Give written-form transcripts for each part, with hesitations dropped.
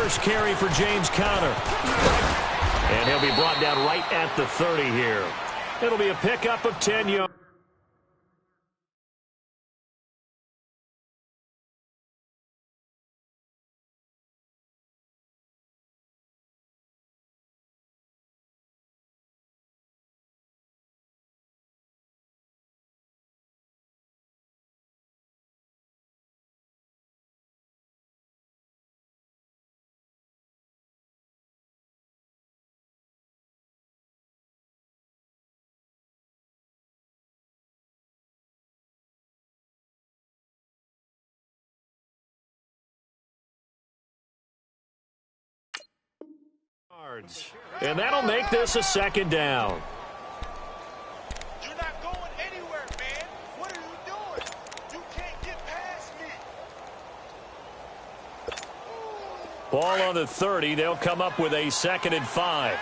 first carry for James Conner. And he'll be brought down right at the 30 here. It'll be a pickup of 10 yards. And that'll make this a second down. You're not going anywhere, man. What are you doing? You can't get past me. Ball on the 30. They'll come up with a 2nd and 5.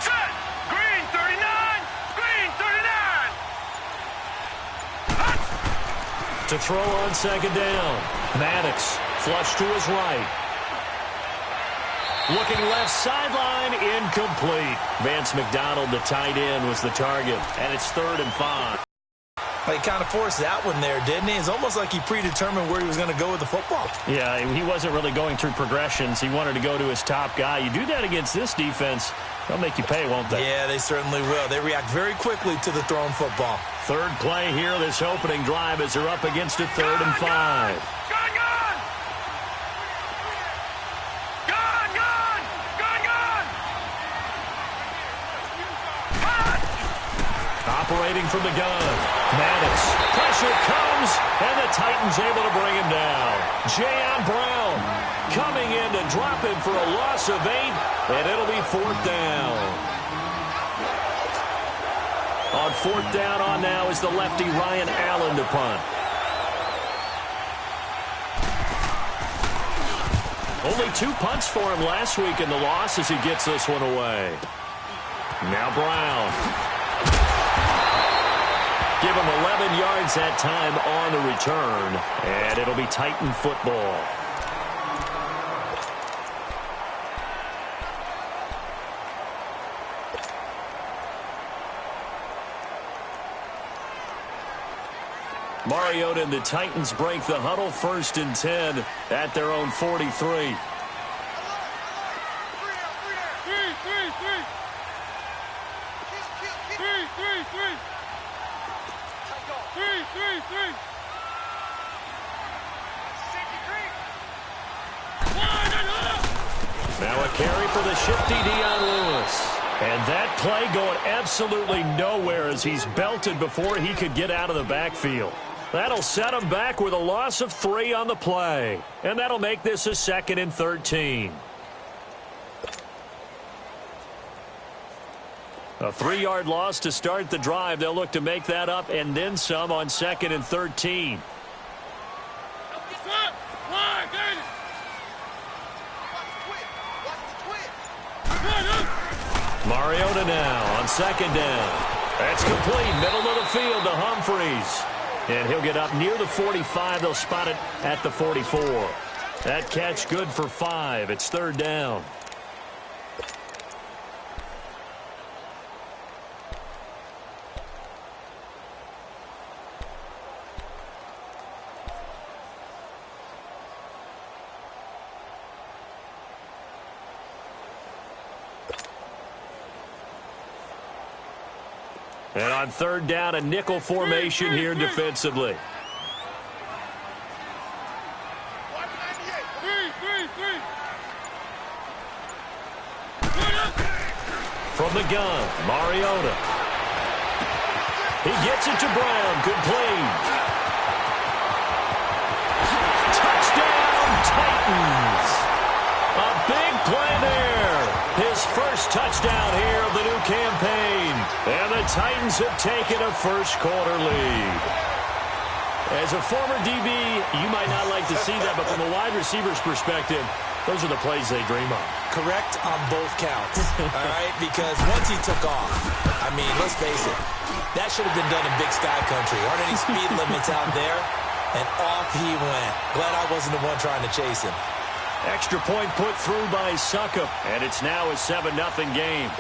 Set. Green 39. Green 39. To throw on 2nd down. Maddox. Flush to his right. Looking left sideline, incomplete. Vance McDonald, the tight end, was the target, and it's 3rd and 5. He kind of forced that one there, didn't he? It's almost like he predetermined where he was going to go with the football. Yeah, he wasn't really going through progressions. He wanted to go to his top guy. You do that against this defense, they'll make you pay, won't they? Yeah, they certainly will. They react very quickly to the thrown football. Third play here, this opening drive, as they're up against a 3rd and 5. Operating from the gun. Maddox. Pressure comes, and the Titans able to bring him down. Jayon Brown coming in to drop him for a loss of 8, and it'll be 4th down. On 4th down on now is the lefty Ryan Allen to punt. Only 2 punts for him last week in the loss as he gets this one away. Now Brown. Give him 11 yards that time on the return, and it'll be Titan football. Mariota and the Titans break the huddle, 1st and 10 at their own 43. Now a carry for the shifty Dion Lewis. And that play going absolutely nowhere as he's belted before he could get out of the backfield. That'll set him back with a loss of 3 on the play. And that'll make this a 2nd and 13. A 3-yard loss to start the drive. They'll look to make that up and then some on 2nd and 13. Mariota now on 2nd down. That's complete. Middle of the field to Humphreys. And he'll get up near the 45. They'll spot it at the 44. That catch good for 5. It's 3rd down. And on 3rd down, a nickel formation here defensively. From the gun, Mariota. He gets it to Brown, complete. Touchdown, Titans. A big play there. His first touchdown here of the new campaign. And the Titans have taken a first-quarter lead. As a former DB, you might not like to see that, but from a wide receiver's perspective, those are the plays they dream of. Correct on both counts, all right? Because once he took off, I mean, let's face it, that should have been done in Big Sky Country. Aren't any speed limits out there? And off he went. Glad I wasn't the one trying to chase him. Extra point put through by Suckup, and it's now a 7-0 game.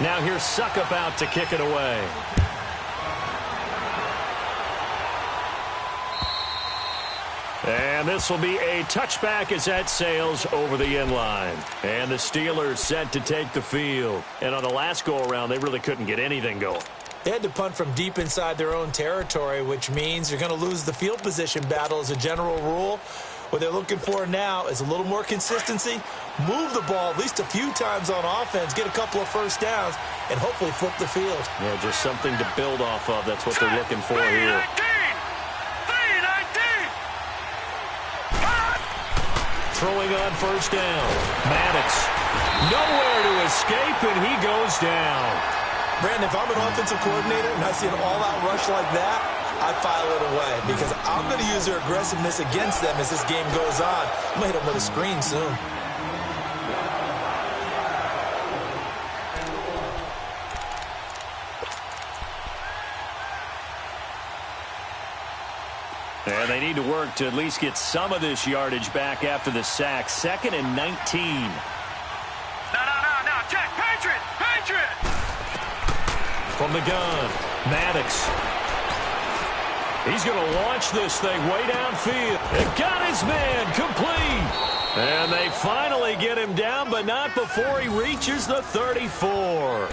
Now here's Suckup out to kick it away. And this will be a touchback as that sails over the end line. And the Steelers set to take the field. And on the last go-around, they really couldn't get anything going. They had to punt from deep inside their own territory, which means you're going to lose the field position battle as a general rule. What they're looking for now is a little more consistency, move the ball at least a few times on offense, get a couple of first downs, and hopefully flip the field. Yeah, just something to build off of. That's what they're looking for here. Throwing on first down. Maddox nowhere to escape, and he goes down. Brandon, if I'm an offensive coordinator and I see an all-out rush like that, I file it away because I'm going to use their aggressiveness against them as this game goes on. I'm going to hit them with a screen soon. And they need to work to at least get some of this yardage back after the sack. 2nd and 19. No, check, Patriot! From the gun, Maddox. He's going to launch this thing way downfield. It got his man complete. And they finally get him down, but not before he reaches the 34.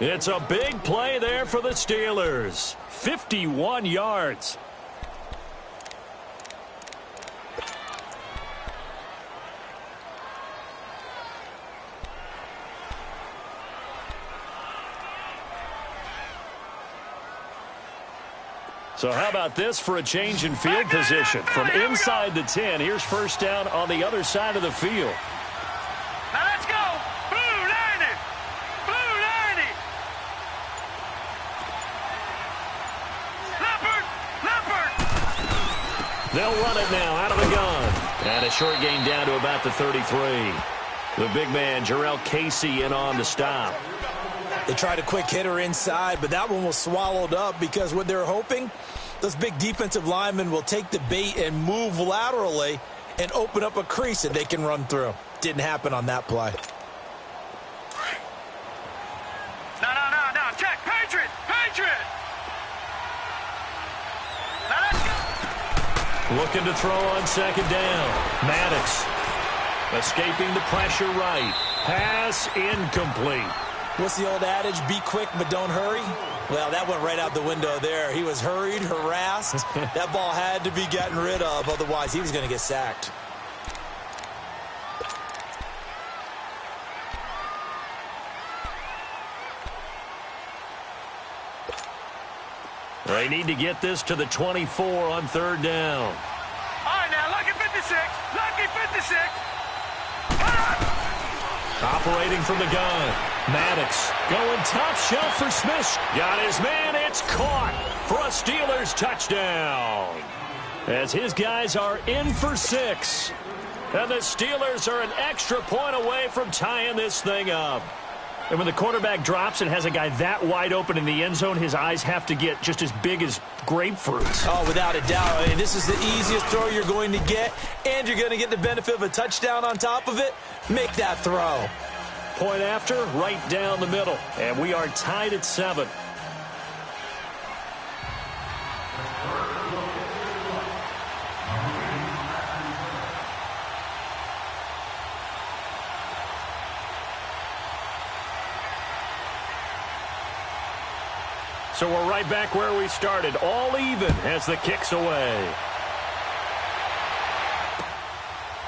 It's a big play there for the Steelers. 51 yards. So how about this for a change in field position? From inside the 10, here's first down on the other side of the field. Now let's go! Blue 90! Blue 90! Leopard! They'll run it now out of the gun. And a short gain down to about the 33. The big man, Jarrell Casey, in on the stop. They tried a quick hitter inside, but that one was swallowed up because what they're hoping, those big defensive linemen will take the bait and move laterally and open up a crease that they can run through. Didn't happen on that play. No, check, Patriot! Now let's go! Looking to throw on second down. Maddox escaping the pressure right. Pass incomplete. What's the old adage? Be quick, but don't hurry. Well, that went right out the window there. He was hurried, harassed. That ball had to be gotten rid of. Otherwise, he was going to get sacked. They need to get this to the 24 on third down. All right, now, lucky 56. Operating from the gun. Maddox going top shelf for Smith. Got his man. It's caught for a Steelers touchdown. As his guys are in for 6. And the Steelers are an extra point away from tying this thing up. And when the quarterback drops and has a guy that wide open in the end zone, his eyes have to get just as big as grapefruits. Oh, without a doubt. I mean, this is the easiest throw you're going to get, and you're going to get the benefit of a touchdown on top of it. Make that throw. Point after, right down the middle. And we are tied at 7. So we're right back where we started, all even as the kick's away.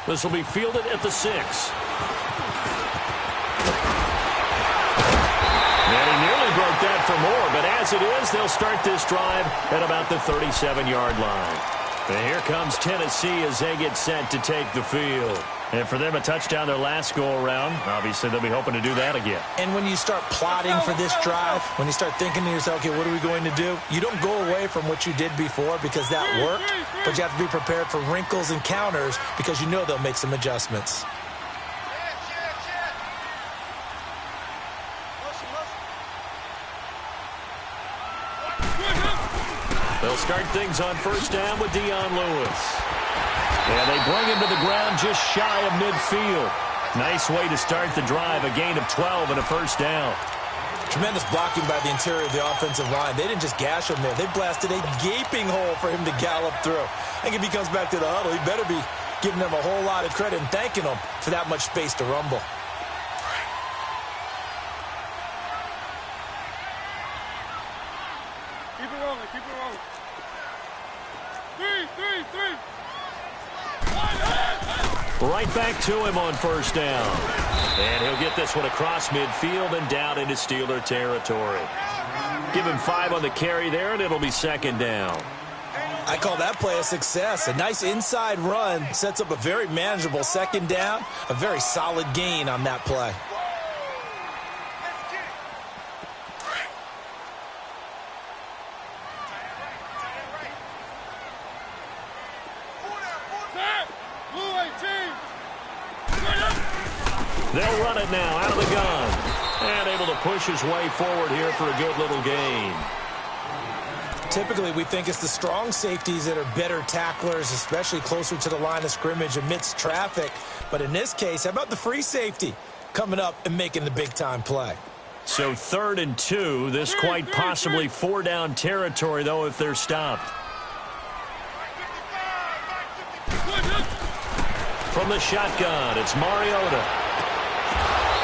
This will be fielded at the 6. And he nearly broke that for more, but as it is, they'll start this drive at about the 37-yard line. And here comes Tennessee as they get set to take the field. And for them, a touchdown their last go-around. Obviously, they'll be hoping to do that again. And when you start plotting for this drive, when you start thinking to yourself, okay, what are we going to do? You don't go away from what you did before because that worked, but you have to be prepared for wrinkles and counters because you know they'll make some adjustments. They'll start things on first down with Dion Lewis. And they bring him to the ground just shy of midfield. Nice way to start the drive, a gain of 12 and a first down. Tremendous blocking by the interior of the offensive line. They didn't just gash him there. They blasted a gaping hole for him to gallop through. I think if he comes back to the huddle, he better be giving them a whole lot of credit and thanking them for that much space to rumble. Keep it rolling, keep it rolling. Three. Right back to him on first down. And he'll get this one across midfield and down into Steeler territory. Give him 5 on the carry there, and it'll be second down. I call that play a success. A nice inside run sets up a very manageable second down. A very solid gain on that play. They'll run it now out of the gun. And able to push his way forward here for a good little gain. Typically, we think it's the strong safeties that are better tacklers, especially closer to the line of scrimmage amidst traffic. But in this case, how about the free safety coming up and making the big-time play? So 3rd and 2. This quite possibly 4-down territory, though, if they're stopped. From the shotgun, it's Mariota.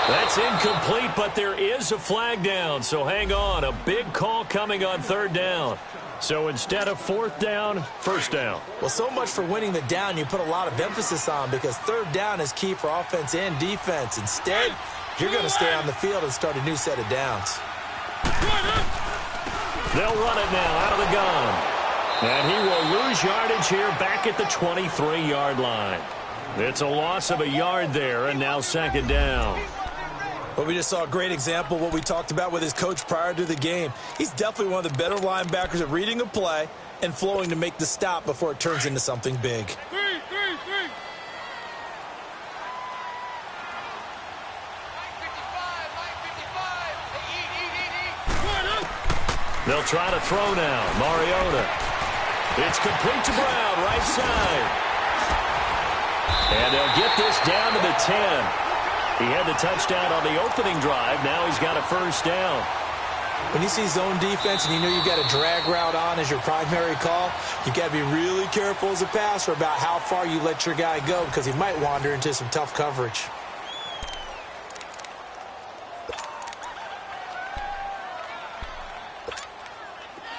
That's incomplete, but there is a flag down, so hang on. A big call coming on 3rd down. So instead of 4th down, 1st down. Well, so much for winning the down you put a lot of emphasis on, because 3rd down is key for offense and defense. Instead, you're going to stay on the field and start a new set of downs. They'll run it now out of the gun. And he will lose yardage here back at the 23-yard line. It's a loss of a yard there, and now 2nd down. Well, we just saw a great example of what we talked about with his coach prior to the game. He's definitely one of the better linebackers at reading a play and flowing to make the stop before it turns into something big. Three. They'll try to throw now. Mariota. It's complete to Brown, right side. And they'll get this down to the 10. He had the touchdown on the opening drive. Now he's got a first down. When you see zone defense and you know you've got a drag route on as your primary call, you've got to be really careful as a passer about how far you let your guy go, because he might wander into some tough coverage.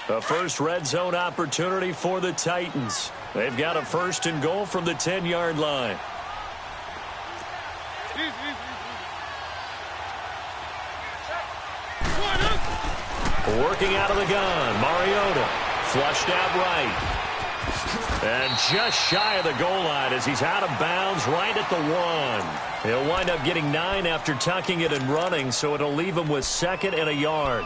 A first red zone opportunity for the Titans. They've got a 1st and goal from the 10-yard line. Working out of the gun, Mariota flushed out right. And just shy of the goal line as he's out of bounds right at the 1. He'll wind up getting 9 after tucking it and running, so it'll leave him with 2nd and a yard.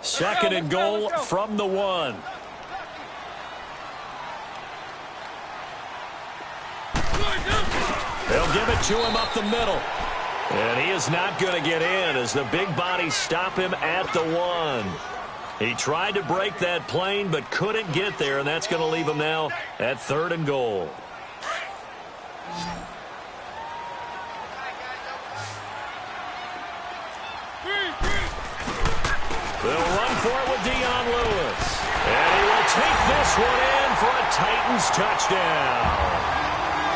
Second and goal from the 1. They'll give it to him up the middle. And he is not going to get in as the big bodies stop him at the 1. He tried to break that plane but couldn't get there, and that's going to leave him now at 3rd and goal. They'll run for it with Dion Lewis. And he will take this one in for a Titans touchdown.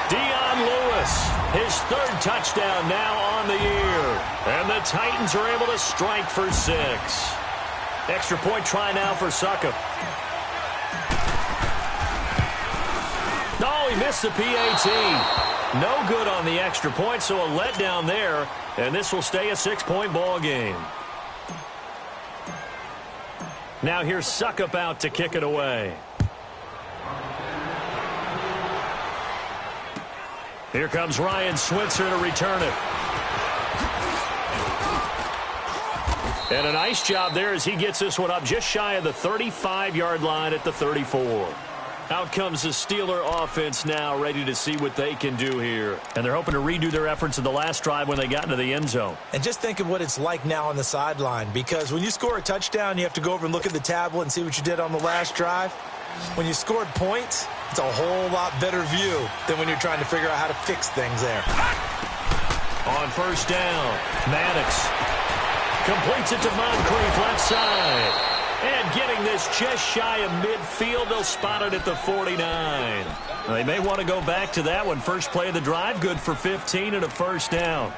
Dion Lewis, his 3rd touchdown now on the year. And the Titans are able to strike for 6. Extra point try now for Succop. No, he missed the PAT. No good on the extra point, so a letdown there. And this will stay a 6-point ball game. Now here's Succop out to kick it away. Here comes Ryan Switzer to return it. And a nice job there as he gets this one up just shy of the 35-yard line at the 34. Out comes the Steeler offense now, ready to see what they can do here. And they're hoping to redo their efforts in the last drive when they got into the end zone. And just think of what it's like now on the sideline, because when you score a touchdown, you have to go over and look at the tablet and see what you did on the last drive. When you scored points, it's a whole lot better view than when you're trying to figure out how to fix things there. On first down, Maddox completes it to Moncrief left side. And getting this just shy of midfield, they'll spot it at the 49. They may want to go back to that one. First play of the drive, good for 15 and a first down.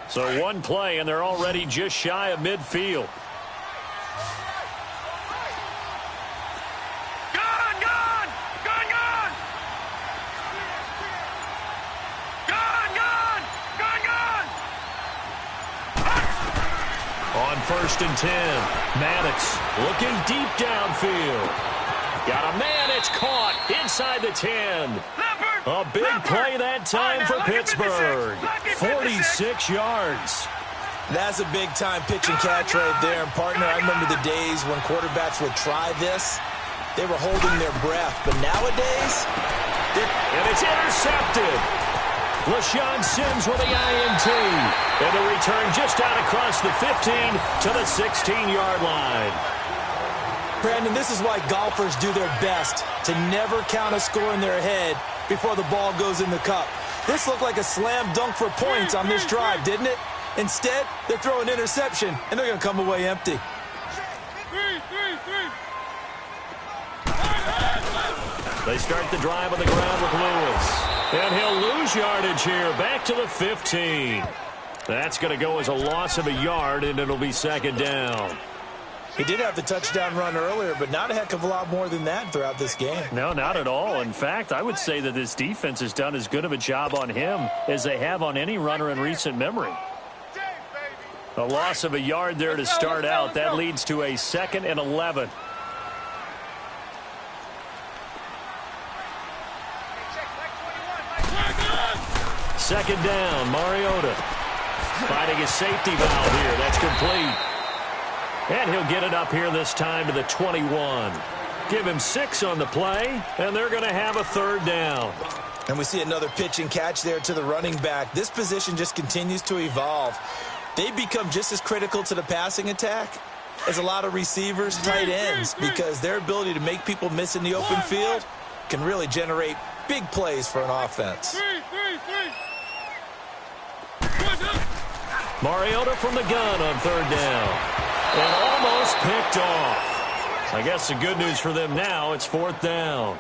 So one play, and they're already just shy of midfield. First and 10. Maddox looking deep downfield. Got a man, it's caught inside the 10. A big play that time for Pittsburgh. 46 yards. That's a big-time pitch and catch right there. And, partner, I remember the days when quarterbacks would try this. They were holding their breath. But nowadays, and it's intercepted. LaShawn Sims with the INT. And the return just out across the 15 to the 16-yard line. Brandon, this is why golfers do their best to never count a score in their head before the ball goes in the cup. This looked like a slam dunk for points on this drive, didn't it? Instead, they're throwing an interception, and they're going to come away empty. They start the drive on the ground with Lewis. And he'll lose yardage here, back to the 15. That's going to go as a loss of a yard, and it'll be second down. He did have the touchdown run earlier, but not a heck of a lot more than that throughout this game. No, not at all. In fact, I would say that this defense has done as good of a job on him as they have on any runner in recent memory. A loss of a yard there to start out. That leads to a 2nd and 11. Second down, Mariota finding a safety valve here. That's complete. And he'll get it up here this time to the 21. Give him 6 on the play, and they're going to have a third down. And we see another pitch and catch there to the running back. This position just continues to evolve. They become just as critical to the passing attack as a lot of receivers, tight ends, because their ability to make people miss in the open field can really generate big plays for an offense. Mariota from the gun on third down. And almost picked off. I guess the good news for them now, it's 4th down.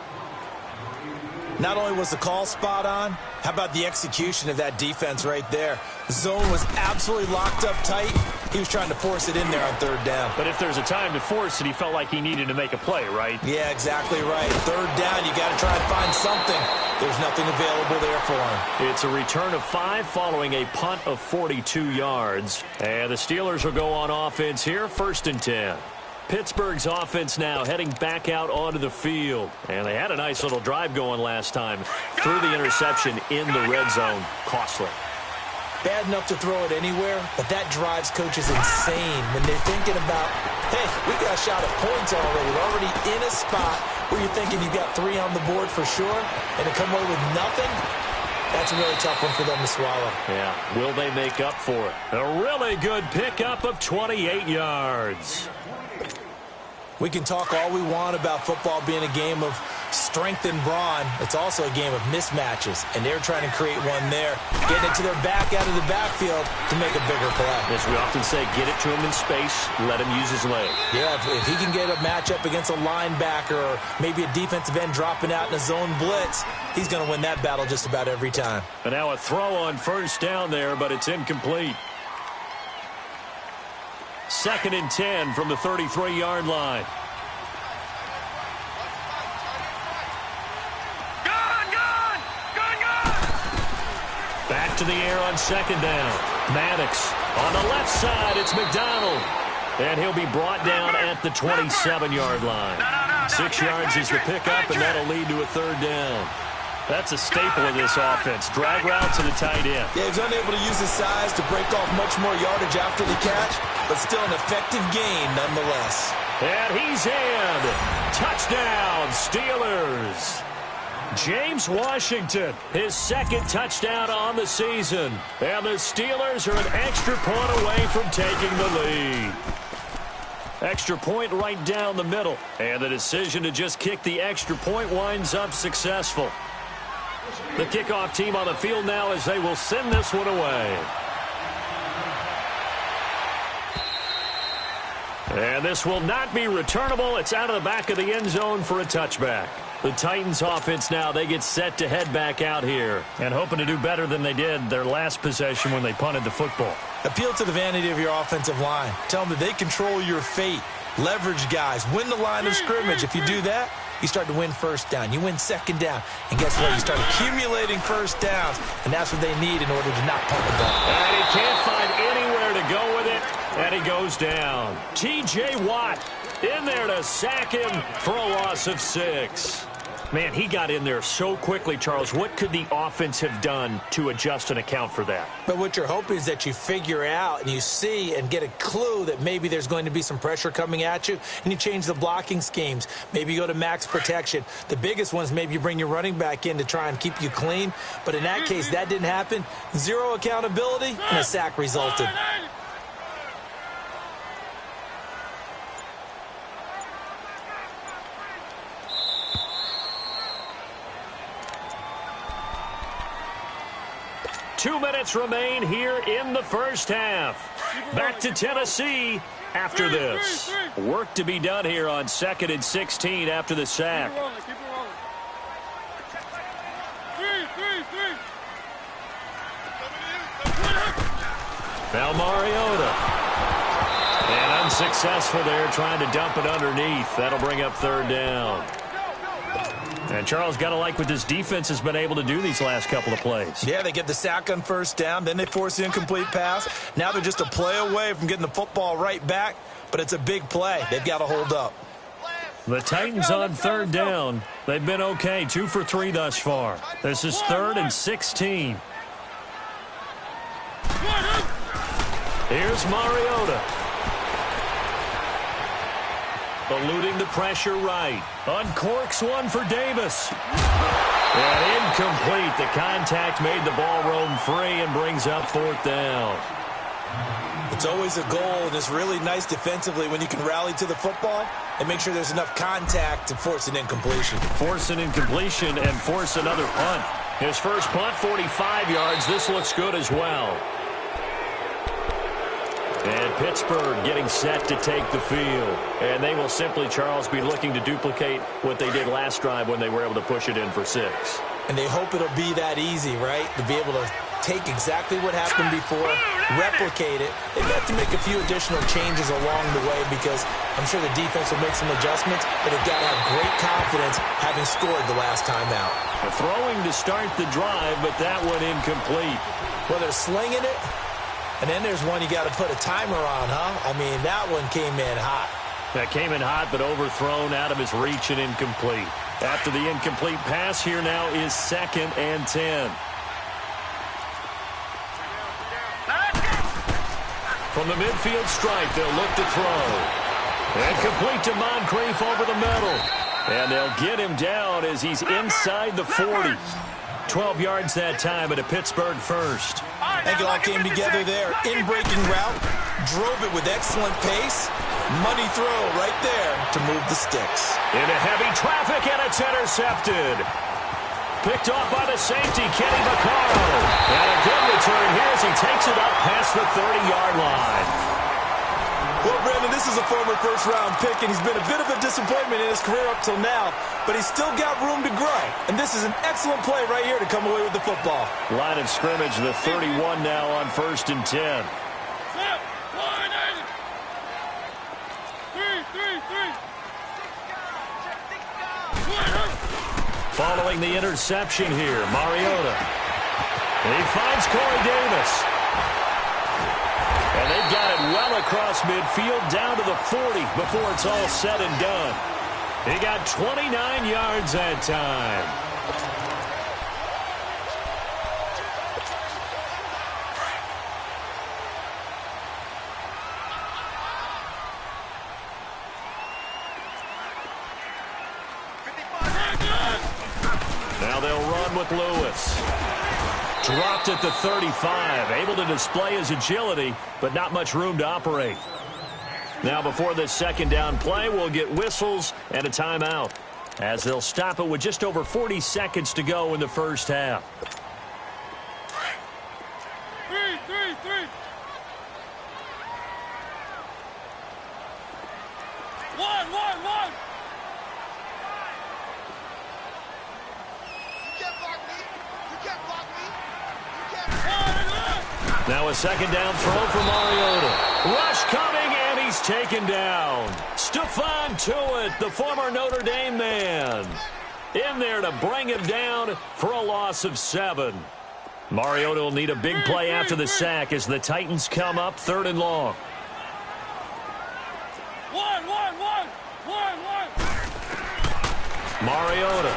Not only was the call spot on, how about the execution of that defense right there? The zone was absolutely locked up tight. He was trying to force it in there on third down. But if there's a time to force it, he felt like he needed to make a play, right? Yeah, exactly right. Third down, you got to try and find something. There's nothing available there for him. It's a return of 5 following a punt of 42 yards. And the Steelers will go on offense here, 1st and 10. Pittsburgh's offense now heading back out onto the field. And they had a nice little drive going last time. Threw the interception in the red zone. Costly. Bad enough to throw it anywhere, but that drives coaches insane when they're thinking about, hey, we got a shot at points already. We're already in a spot where you're thinking you got 3 on the board for sure, and to come away with nothing, that's a really tough one for them to swallow. Yeah, will they make up for it? A really good pickup of 28 yards. We can talk all we want about football being a game of strength and brawn. It's also a game of mismatches, and they're trying to create one there, getting it to their back out of the backfield to make a bigger play. As we often say, get it to him in space, let him use his leg. Yeah, if he can get a matchup against a linebacker or maybe a defensive end dropping out in a zone blitz, he's going to win that battle just about every time. And now a throw on first down there, but it's incomplete. 2nd and 10 from the 33-yard line. Back to the air on 2nd down. Maddox on the left side. It's McDonald. And he'll be brought down at the 27-yard line. 6 yards is the pickup, and that'll lead to a third down. That's a staple of this offense. Drag route to the tight end. Yeah, he's unable to use his size to break off much more yardage after the catch, but still an effective gain nonetheless. And he's in. Touchdown, Steelers. James Washington, his second touchdown on the season. And the Steelers are an extra point away from taking the lead. Extra point right down the middle. And the decision to just kick the extra point winds up successful. The kickoff team on the field now as they will send this one away. And this will not be returnable. It's out of the back of the end zone for a touchback. The Titans offense now, they get set to head back out here and hoping to do better than they did their last possession when they punted the football. Appeal to the vanity of your offensive line. Tell them that they control your fate. Leverage guys. Win the line of scrimmage. If you do that, you start to win first down. You win second down. And guess what? You start accumulating first downs. And that's what they need in order to not punt the ball. And he can't find anywhere to go with it. And he goes down. T.J. Watt in there to sack him for a loss of 6. Man, he got in there so quickly, Charles. What could the offense have done to adjust and account for that? But what you're hoping is that you figure out and you see and get a clue that maybe there's going to be some pressure coming at you, and you change the blocking schemes. Maybe you go to max protection. The biggest one is maybe you bring your running back in to try and keep you clean. But in that case, that didn't happen. Zero accountability, and a sack resulted. Two minutes remain here in the first half. Back to Tennessee after this. Work to be done here on 2nd and 16 after the sack. Now Mariota. And unsuccessful there, trying to dump it underneath. That'll bring up 3rd down. And Charles, got to like what this defense has been able to do these last couple of plays. Yeah, they get the sack on 1st down, then they force the incomplete pass. Now they're just a play away from getting the football right back, but it's a big play. They've got to hold up. The Titans on 3rd down. They've been okay, 2 for 3 thus far. This is 3rd and 16. Here's Mariota. Eluding the pressure right. Uncorks one for Davis. And incomplete. The contact made the ball roam free and brings up 4th down. It's always a goal, and it's really nice defensively when you can rally to the football and make sure there's enough contact to force an incompletion. Force an incompletion and force another punt. His first punt, 45 yards. This looks good as well. And Pittsburgh getting set to take the field. And they will simply, Charles, be looking to duplicate what they did last drive when they were able to push it in for 6. And they hope it'll be that easy, right? To be able to take exactly what happened before, replicate it. They've got to make a few additional changes along the way because I'm sure the defense will make some adjustments, but they've got to have great confidence having scored the last time out. Throwing to start the drive, but that one incomplete. Well, they're slinging it. And then there's one you got to put a timer on, huh? I mean, that one came in hot. That came in hot, but overthrown, out of his reach and incomplete. After the incomplete pass, here now is 2nd and 10. From the midfield stripe, they'll look to throw. And complete to Moncrief over the middle. And they'll get him down as he's inside the 40. 12 yards that time at a Pittsburgh first. I think it all came together there. In-breaking route, drove it with excellent pace. Money throw right there to move the sticks. Into heavy traffic, and it's intercepted. Picked off by the safety, Kenny Vaccaro. And a good return here as he takes it up past the 30-yard line. Well, Brandon, this is a former first-round pick, and he's been a bit of a disappointment in his career up till now, but he's still got room to grow. And this is an excellent play right here to come away with the football. Line of scrimmage, the 31 now on 1st and 10. Following the interception here, Mariota. And he finds Corey Davis. And they've got it well across midfield down to the 40 before it's all said and done. He got 29 yards that time. Now they'll run with Lewis. Dropped at the 35. Able to display his agility, but not much room to operate. Now before this second down play, we'll get whistles and a timeout, as they'll stop it with just over 40 seconds to go in the first half. Three. 1. Now a second down throw for Mariota. Rush coming, and he's taken down. Stephon Tuitt, the former Notre Dame man, in there to bring him down for a loss of 7. Mariota will need a big play after the sack as the Titans come up 3rd and long. 1. Mariota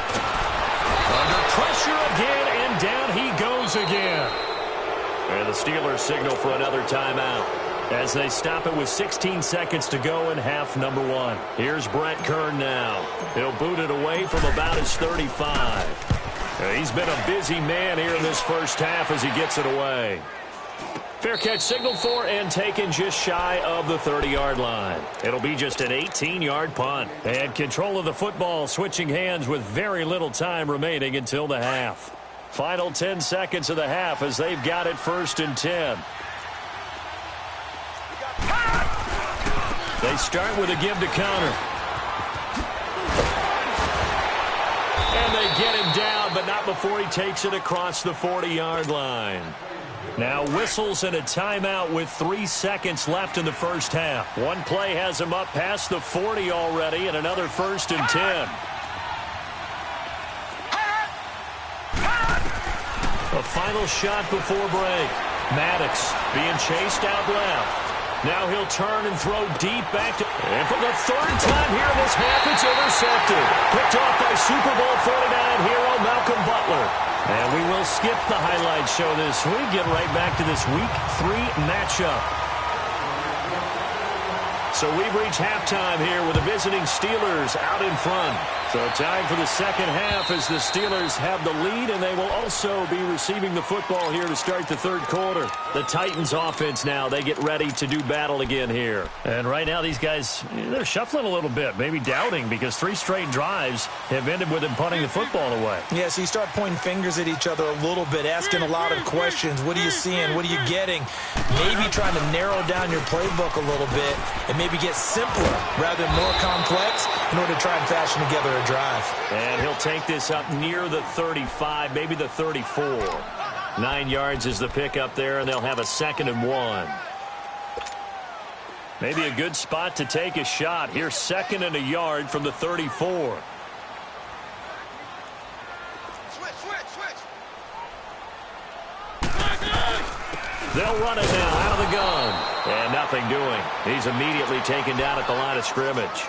under pressure again, and down he goes again. And the Steelers signal for another timeout as they stop it with 16 seconds to go in half number 1. Here's Brett Kern now. He'll boot it away from about his 35. He's been a busy man here in this first half as he gets it away. Fair catch signaled for and taken just shy of the 30-yard line. It'll be just an 18-yard punt. And control of the football switching hands with very little time remaining until the half. Final 10 seconds of the half as they've got it 1st and 10. They start with a give to Connor. And they get him down, but not before he takes it across the 40-yard line. Now whistles and a timeout with 3 seconds left in the first half. One play has him up past the 40 already, and another 1st and 10. A final shot before break. Maddox being chased out left. Now he'll turn and throw deep back to... And for the 3rd time here in this half, it's intercepted. Picked off by Super Bowl 49 hero Malcolm Butler. And we will skip the highlight show this week. Get right back to this Week 3 matchup. So we've reached halftime here with the visiting Steelers out in front. So time for the second half as the Steelers have the lead, and they will also be receiving the football here to start the 3rd quarter. The Titans offense now, they get ready to do battle again here. And right now these guys, they're shuffling a little bit, maybe doubting, because 3 straight drives have ended with them punting the football away. Yeah, so you start pointing fingers at each other a little bit, asking a lot of questions. What are you seeing? What are you getting? Maybe trying to narrow down your playbook a little bit and maybe get simpler rather than more complex in order to try and fashion together a drive. And he'll take this up near the 35, maybe the 34. 9 yards is the pickup there, and they'll have a 2nd and 1. Maybe a good spot to take a shot. Here's 2nd and a yard from the 34. Switch. They'll run it now out of the gun. And nothing doing. He's immediately taken down at the line of scrimmage.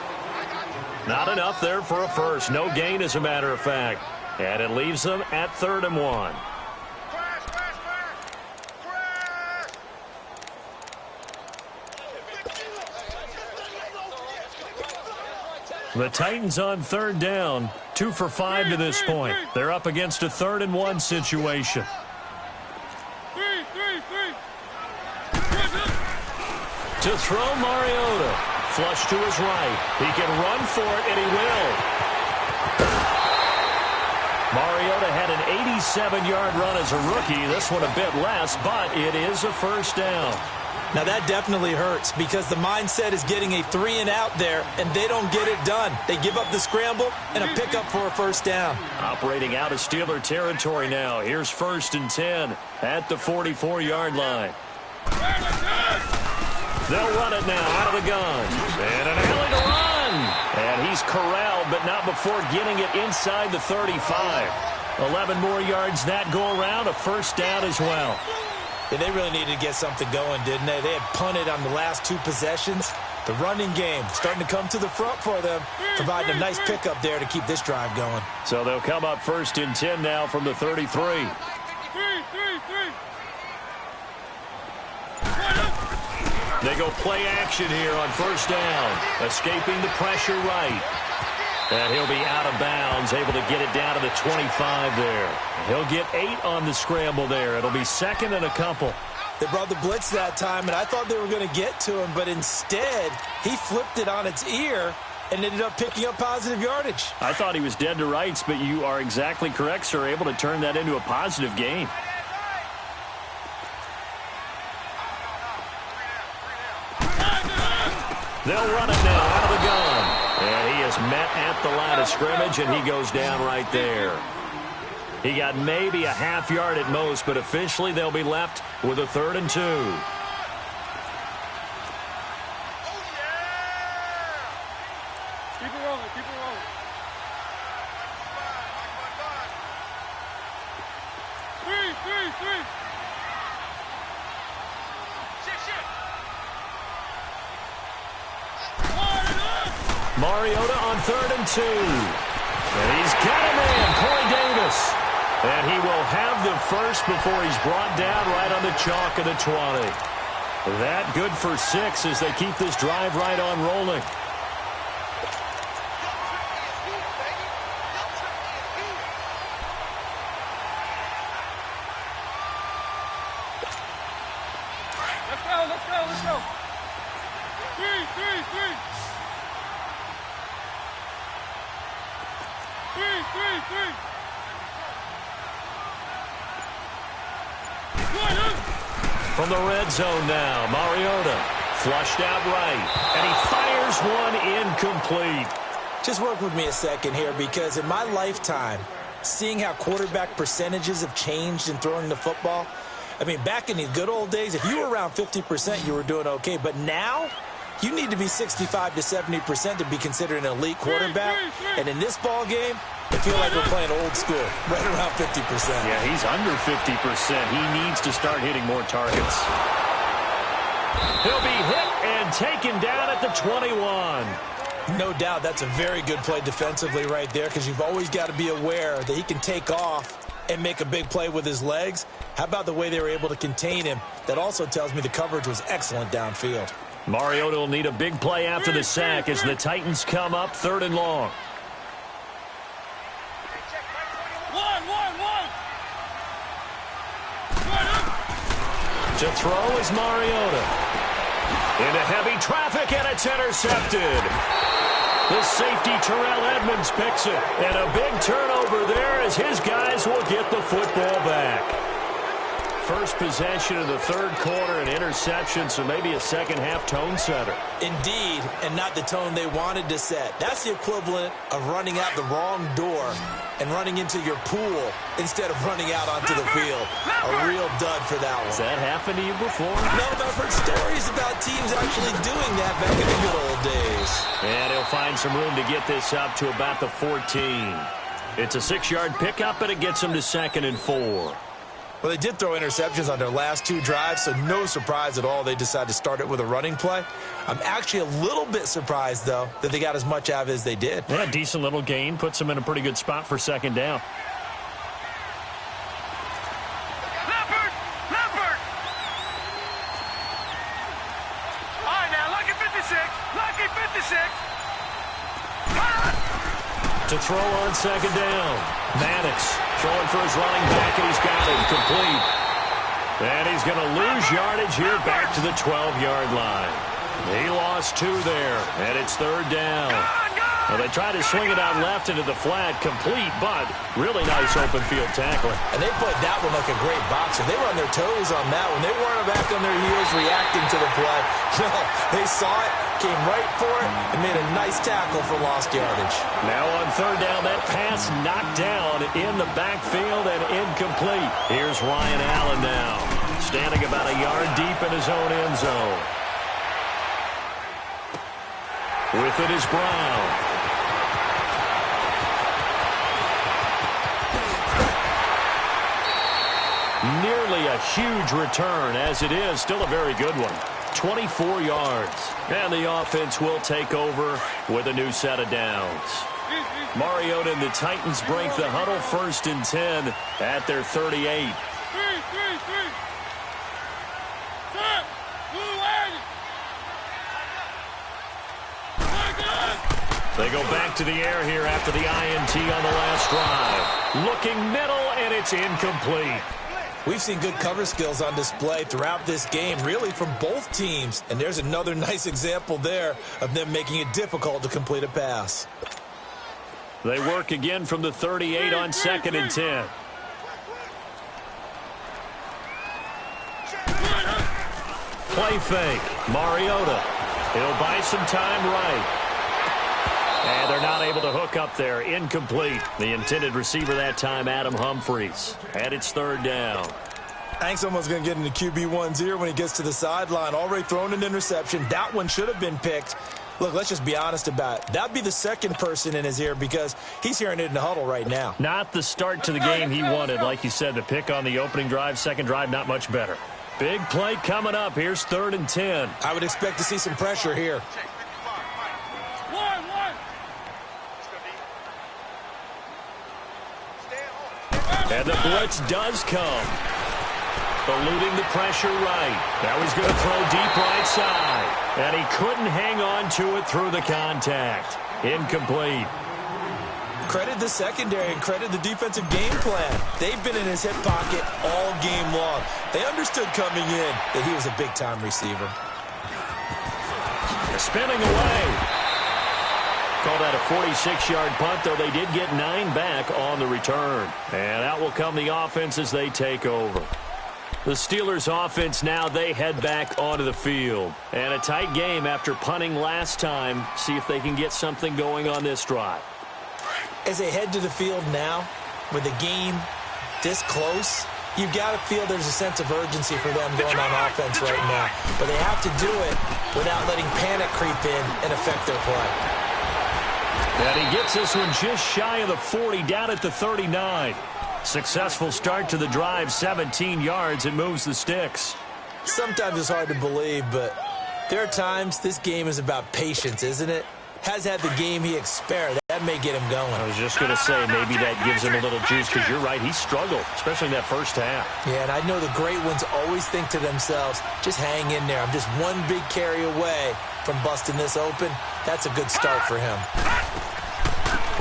Not enough there for a first. No gain, as a matter of fact. And it leaves them at 3rd and 1. The Titans on 3rd down. 2 for 5 to this point. They're up against a 3rd and 1 situation. To throw Mariota. Flush to his right. He can run for it, and he will. Mariota had an 87-yard run as a rookie. This one a bit less, but it is a 1st down. Now that definitely hurts because the mindset is getting a 3-and-out there, and they don't get it done. They give up the scramble and a pickup for a 1st down. Operating out of Steeler territory now. Here's 1st and 10 at the 44-yard line. They'll run it now out of the gun. And an alley to run. And he's corralled, but not before getting it inside the 35. 11 more yards that go around, a 1st down as well. Yeah, they really needed to get something going, didn't they? They had punted on the last 2 possessions. The running game starting to come to the front for them, providing a nice pickup there to keep this drive going. So they'll come up 1st and 10 now from the 33. They go play action here on 1st down. Escaping the pressure right. And he'll be out of bounds, able to get it down to the 25 there. He'll get 8 on the scramble there. It'll be second and a couple. They brought the blitz that time, and I thought they were going to get to him, but instead, he flipped it on its ear and ended up picking up positive yardage. I thought he was dead to rights, but you are exactly correct, sir. Able to turn that into a positive gain. They'll run it now out of the gun. And he is met at the line of scrimmage, and he goes down right there. He got maybe a half yard at most, but officially they'll be left with a 3rd and 2. Keep it rolling, keep it rolling. Three. Mariota on 3rd and 2. And he's got a man, Corey Davis. And he will have the first before he's brought down right on the chalk of the 20. That good for 6 as they keep this drive right on rolling. Let's go. Three. From the red zone now, Mariota flushed out right, and he fires one incomplete. Just work with me a second here, because in my lifetime, seeing how quarterback percentages have changed in throwing the football, I mean, back in the good old days, if you were around 50%, you were doing okay. But now, you need to be 65 to 70% to be considered an elite quarterback. And in this ball game, I feel like we're playing old school, right around 50%. Yeah, he's under 50%. He needs to start hitting more targets. He'll be hit and taken down at the 21. No doubt that's a very good play defensively right there, because you've always got to be aware that he can take off and make a big play with his legs. How about the way they were able to contain him? That also tells me the coverage was excellent downfield. Mariota will need a big play after the sack as the Titans come up 3rd and long. To throw is Mariota. Into heavy traffic, and it's intercepted. The safety, Terrell Edmonds, picks it. And a big turnover there as his guys will get the football back. First possession of the 3rd quarter, an interception, so maybe a second-half tone setter. Indeed, and not the tone they wanted to set. That's the equivalent of running out the wrong door and running into your pool instead of running out onto the field. A real dud for that one. Has that happened to you before? No, but I've heard stories about teams actually doing that back in the good old days. And he'll find some room to get this up to about the 14. It's a 6-yard pickup, and it gets him to 2nd and 4. Well, they did throw interceptions on their last 2 drives, so no surprise at all they decided to start it with a running play. I'm actually a little bit surprised, though, that they got as much out of it as they did. Yeah, decent little gain. Puts them in a pretty good spot for 2nd down. Leopard! All right, now, lucky 56. To throw on 2nd down. Maddox throwing for his running back, and he's got him complete. And he's going to lose yardage here back to the 12-yard line. He lost 2 there, and it's 3rd down. Well, they tried to swing it out left into the flat, complete, but really nice open field tackling. And they played that one like a great boxer. They were on their toes on that one. They weren't back on their heels reacting to the play. No, they saw it, came right for it, and made a nice tackle for lost yardage. Now on 3rd down, that pass knocked down in the backfield and incomplete. Here's Ryan Allen now, standing about a yard deep in his own end zone. With it is Brown. Nearly a huge return, as it is still a very good one. 24 yards. And the offense will take over with a new set of downs. Mariota and the Titans break the huddle, 1st and 10 at their 38. They go back to the air here after the INT on the last drive. Looking middle, and it's incomplete. We've seen good cover skills on display throughout this game, really from both teams. And there's another nice example there of them making it difficult to complete a pass. They work again from the 38 on 2nd and 10. Play fake. Mariota. He'll buy some time right. And they're not able to hook up there. Incomplete. The intended receiver that time, Adam Humphries. And it's 3rd down. Hank's almost going to get into QB1's ear when he gets to the sideline. Already thrown an interception. That one should have been picked. Look, let's just be honest about it. That'd be the second person in his ear because he's hearing it in the huddle right now. Not the start to the game he wanted. Like you said, the pick on the opening drive, second drive, not much better. Big play coming up. Here's 3rd and 10. I would expect to see some pressure here. And the blitz does come. Eluding the pressure right. Now he's going to throw deep right side. And he couldn't hang on to it through the contact. Incomplete. Credit the secondary and credit the defensive game plan. They've been in his hip pocket all game long. They understood coming in that he was a big-time receiver. Spinning away. Call that a 46-yard punt, though they did get 9 back on the return. And out will come the offense as they take over. The Steelers offense now, they head back onto the field. And a tight game after punting last time. See if they can get something going on this drive. As they head to the field now, with the game this close, you've got to feel there's a sense of urgency for them going on offense right now. But they have to do it without letting panic creep in and affect their play. And he gets this one just shy of the 40, down at the 39. Successful start to the drive, 17 yards, and moves the sticks. Sometimes it's hard to believe, but there are times this game is about patience, isn't it? Has had the game he expected. That may get him going. I was just going to say, maybe that gives him a little juice, because you're right, he struggled, especially in that first half. Yeah, and I know the great ones always think to themselves, just hang in there. I'm just one big carry away from busting this open. That's a good start for him.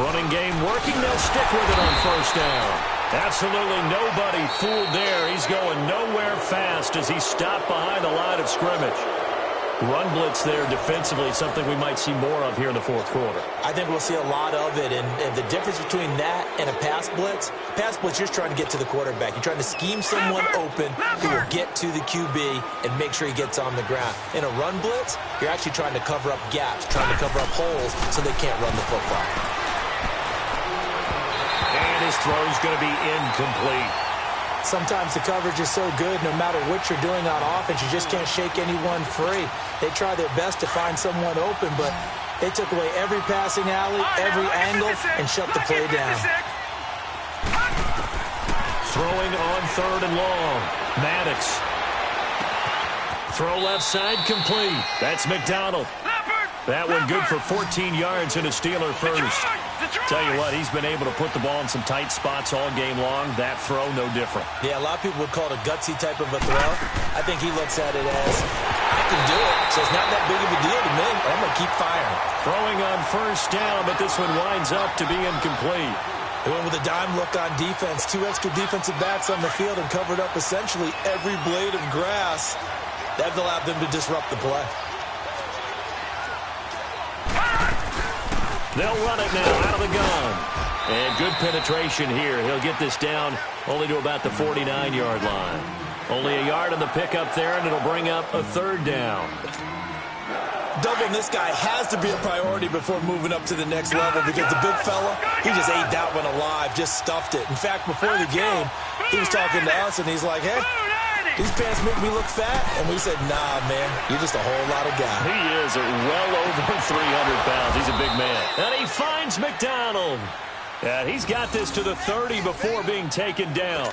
Running game working. They'll stick with it on 1st down. Absolutely nobody fooled there. He's going nowhere fast as he's stopped behind the line of scrimmage. Run blitz there defensively, something we might see more of here in the 4th quarter. I think we'll see a lot of it, and the difference between that and a pass blitz, you're trying to get to the quarterback. You're trying to scheme someone open who will get to the QB and make sure he gets on the ground. In a run blitz, you're actually trying to cover up gaps, trying to cover up holes so they can't run the football. And his throw's going to be incomplete. Sometimes the coverage is so good, no matter what you're doing on offense, you just can't shake anyone free. They try their best to find someone open, but they took away every passing alley, every angle, and shut the play down. Throwing on 3rd and long. Maddox. Throw left side complete. That's McDonald. That one good for 14 yards and a Steeler first. Tell you what, he's been able to put the ball in some tight spots all game long. That throw, no different. Yeah, a lot of people would call it a gutsy type of a throw. I think he looks at it as, I can do it, so it's not that big of a deal to me. I'm going to keep firing. Throwing on 1st down, but this one winds up to be incomplete. They went with a dime look on defense. 2 extra defensive backs on the field and covered up essentially every blade of grass. That allowed them to disrupt the play. They'll run it now out of the gun. And good penetration here. He'll get this down only to about the 49-yard line. Only a yard on the pickup there, and it'll bring up a 3rd down. Doubling this guy has to be a priority before moving up to the next level because the big fella, he just ate that one alive, just stuffed it. In fact, before the game, he was talking to us, and he's like, hey, these pants make me look fat. And we said, nah, man, you're just a whole lot of guy. He is well over 300 pounds. He's a big man. And he finds McDonald. And he's got this to the 30 before being taken down.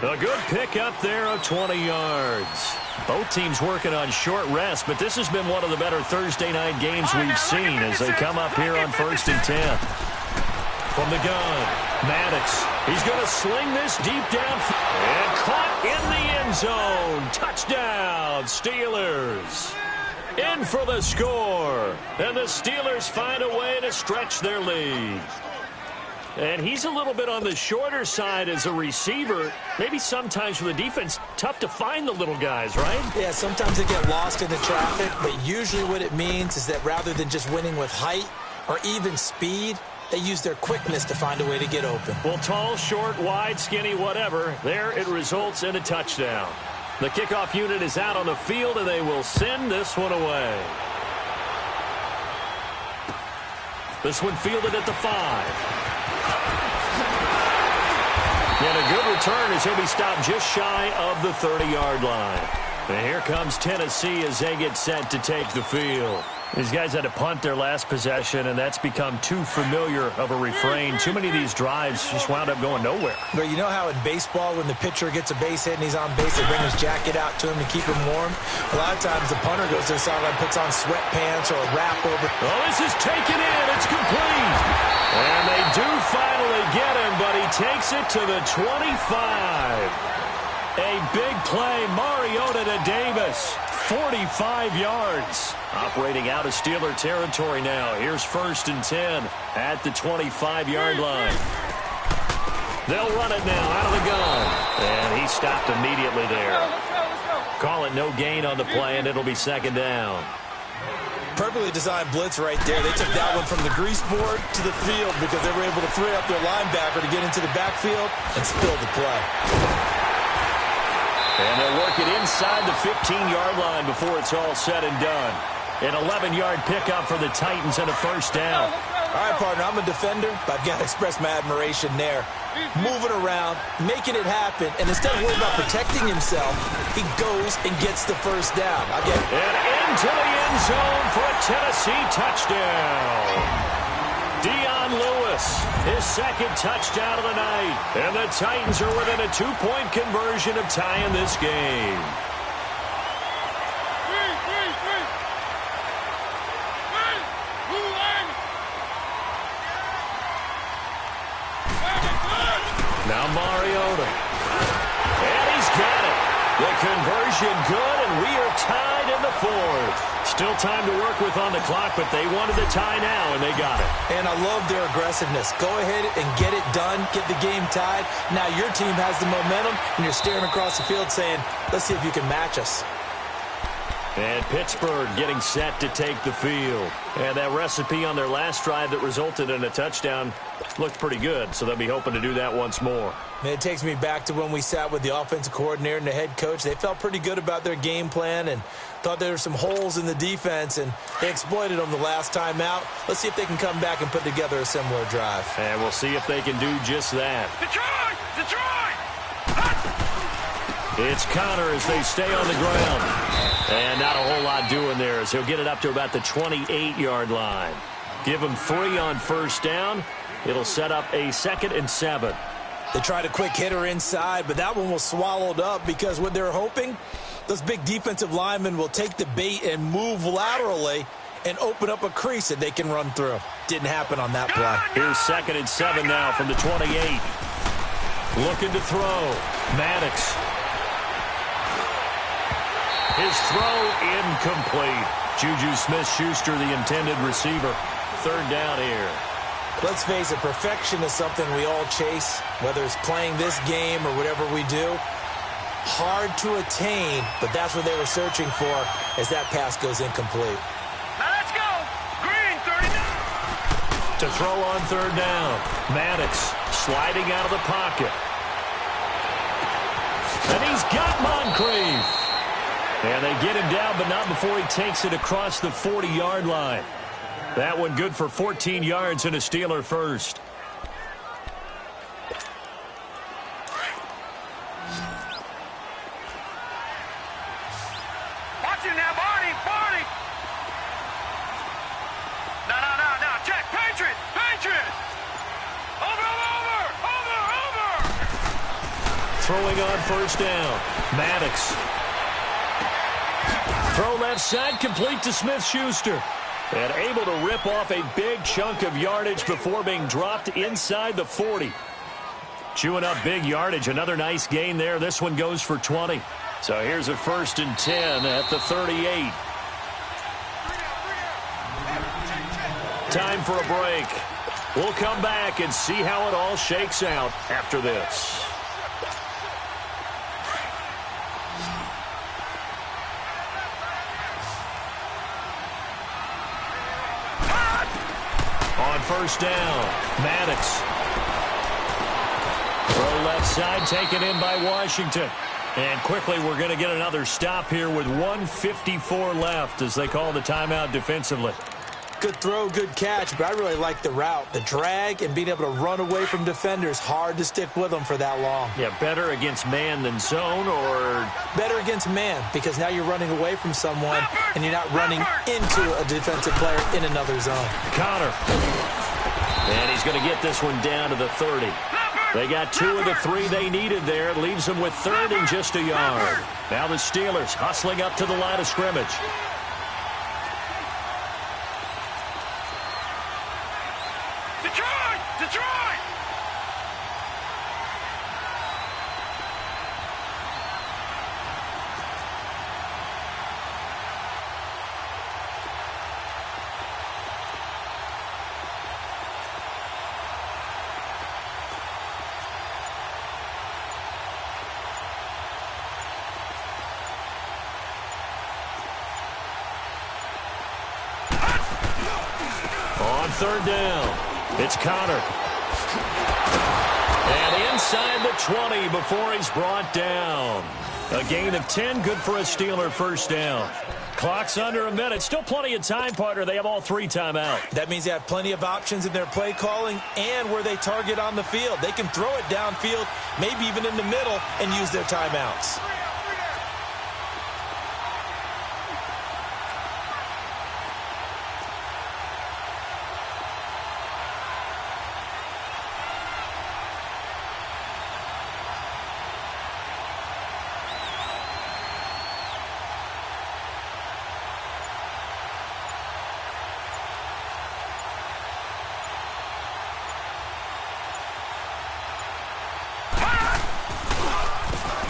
A good pick up there of 20 yards. Both teams working on short rest, but this has been one of the better Thursday night games we've seen as they come up here on 1st and 10. From the gun, Maddox. He's going to sling this deep down. And caught in the end zone. Touchdown, Steelers. in for the score. And the Steelers find a way to stretch their lead. And he's a little bit on the shorter side as a receiver. Maybe sometimes for the defense, tough to find the little guys, right? Yeah, sometimes they get lost in the traffic, but usually what it means is that rather than just winning with height or even speed, they use their quickness to find a way to get open. Well, tall, short, wide, skinny, whatever, there it results in a touchdown. The kickoff unit is out on the field, and they will send this one away. This one fielded at the 5. And a good return as he'll be stopped just shy of the 30-yard line. And here comes Tennessee as they get set to take the field. These guys had to punt their last possession, and that's become too familiar of a refrain. Too many of these drives just wound up going nowhere. But you know how in baseball, when the pitcher gets a base hit and he's on base, they bring his jacket out to him to keep him warm? A lot of times the punter goes to the sideline, puts on sweatpants or a wrap over. Oh, this is taken in. It's complete. And they do finally get him, but he takes it to the 25. A big play, Mariota to Davis. 45 yards. Operating out of Steeler territory now. Here's 1st and 10 at the 25-yard line. They'll run it now out of the gun. And he stopped immediately there. Call it no gain on the play, and it'll be 2nd down. Perfectly designed blitz right there. They took that one from the grease board to the field because they were able to free up their linebacker to get into the backfield and spill the play. And they'll work it inside the 15-yard line before it's all said and done. An 11-yard pickup for the Titans and a 1st down. All right, partner, I'm a defender, but I've got to express my admiration there. Moving around, making it happen, and instead of worrying about protecting himself, he goes and gets the 1st down. And into the end zone for a Tennessee touchdown. Dion Lewis, his 2nd touchdown of the night. And the Titans are within a 2-point conversion of tying this game. Now Mariota. And he's got it. The conversion good, and we are tied in the 4th. Still time to work with on the clock, but they wanted the tie now, and they got it. And I love their aggressiveness. Go ahead and get it done, get the game tied. Now your team has the momentum, and you're staring across the field saying, let's see if you can match us. And Pittsburgh getting set to take the field. And that recipe on their last drive that resulted in a touchdown looked pretty good, so they'll be hoping to do that once more. And it takes me back to when we sat with the offensive coordinator and the head coach. They felt pretty good about their game plan and thought there were some holes in the defense, and they exploited them the last time out. Let's see if they can come back and put together a similar drive. And we'll see if they can do just that. Detroit! Detroit! It's Connor as they stay on the ground. And not a whole lot doing there as he'll get it up to about the 28-yard line. Give him 3 on 1st down. It'll set up a 2nd and 7. They tried a quick hitter inside, but that one was swallowed up because what they're hoping, those big defensive linemen will take the bait and move laterally and open up a crease that they can run through. Didn't happen on that play. Here's 2nd and 7 now from the 28. Looking to throw. Maddox. His throw incomplete. Juju Smith-Schuster, the intended receiver. 3rd down here. Let's face it, perfection is something we all chase, whether it's playing this game or whatever we do. Hard to attain, but that's what they were searching for as that pass goes incomplete. Now let's go! Green, 39! To throw on 3rd down. Maddox sliding out of the pocket. And he's got Moncrief. And they get him down, but not before he takes it across the 40-yard line. That one good for 14 yards and a Steeler 1st. Watch it now, Barney! Barney! No, check! Patriot! Patriot! Over! Throwing on 1st down. Maddox. Throw left side, complete to Smith-Schuster. And able to rip off a big chunk of yardage before being dropped inside the 40. Chewing up big yardage. Another nice gain there. This one goes for 20. So here's a 1st and 10 at the 38. time for a break. We'll come back and see how it all shakes out after this. On first down, Maddox. Throw left side taken in by Washington. And quickly we're going to get another stop here with 1:54 left as they call the timeout defensively. Good throw, good catch, but I really like the route. The drag and being able to run away from defenders, hard to stick with them for that long. Yeah, better against man than zone, or? Better against man, because now you're running away from someone and you're not running into a defensive player in another zone. Connor. And he's going to get this one down to the 30. They got 2 of the 3 they needed there. It leaves them with 3rd and just a yard. Now the Steelers hustling up to the line of scrimmage. Detroit! On 3rd down, it's Connor. And inside the 20 before he's brought down. A gain of 10, good for a Steeler first down. Clock's under a minute. Still plenty of time, partner. They have all 3 timeouts. That means they have plenty of options in their play calling and where they target on the field. They can throw it downfield, maybe even in the middle, and use their timeouts.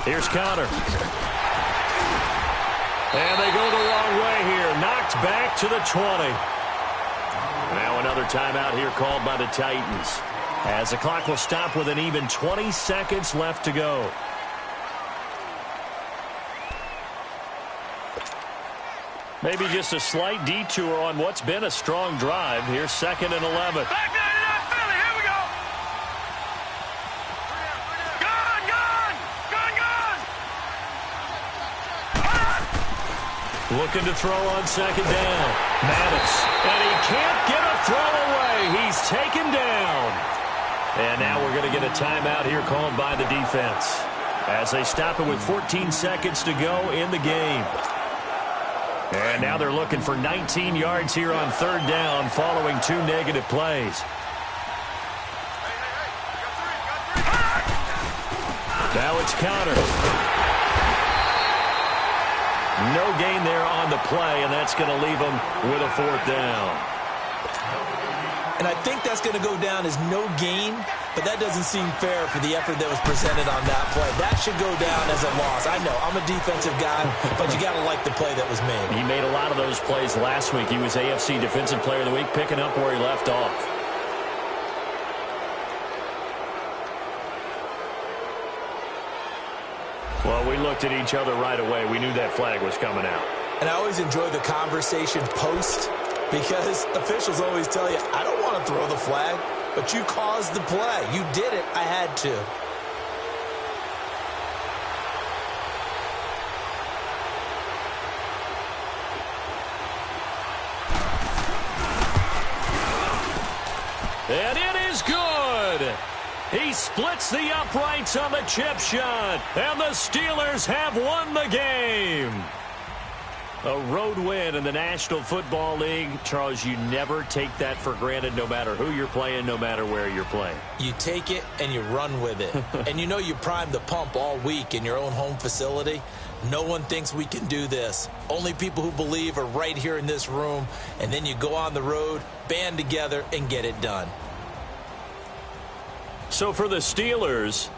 Here's Connor. And they go the wrong way here. Knocked back to the 20. Now another timeout here called by the Titans, as the clock will stop with an even 20 seconds left to go. Maybe just a slight detour on what's been a strong drive. Here's 2nd and 11. Looking to throw on 2nd down. Maddox. And he can't get a throw away. He's taken down. And now we're going to get a timeout here called by the defense, as they stop it with 14 seconds to go in the game. And now they're looking for 19 yards here on 3rd down following 2 negative plays. Now it's Connor. No gain there on the play, and that's going to leave them with a 4th down. And I think that's going to go down as no gain, but that doesn't seem fair for the effort that was presented on that play. That should go down as a loss. I know, I'm a defensive guy, but you got to like the play that was made. He made a lot of those plays last week. He was AFC Defensive Player of the Week, picking up where he left off. Well, we looked at each other right away. We knew that flag was coming out. And I always enjoy the conversation post, because officials always tell you, I don't want to throw the flag, but you caused the play. You did it. I had to. And it is good. He splits the uprights on the chip shot, and the Steelers have won the game. A road win in the National Football League. Charles, you never take that for granted, no matter who you're playing, no matter where you're playing. You take it and you run with it. And you know you primed the pump all week in your own home facility. No one thinks we can do this. Only people who believe are right here in this room. And then you go on the road, band together, and get it done. So for the Steelers,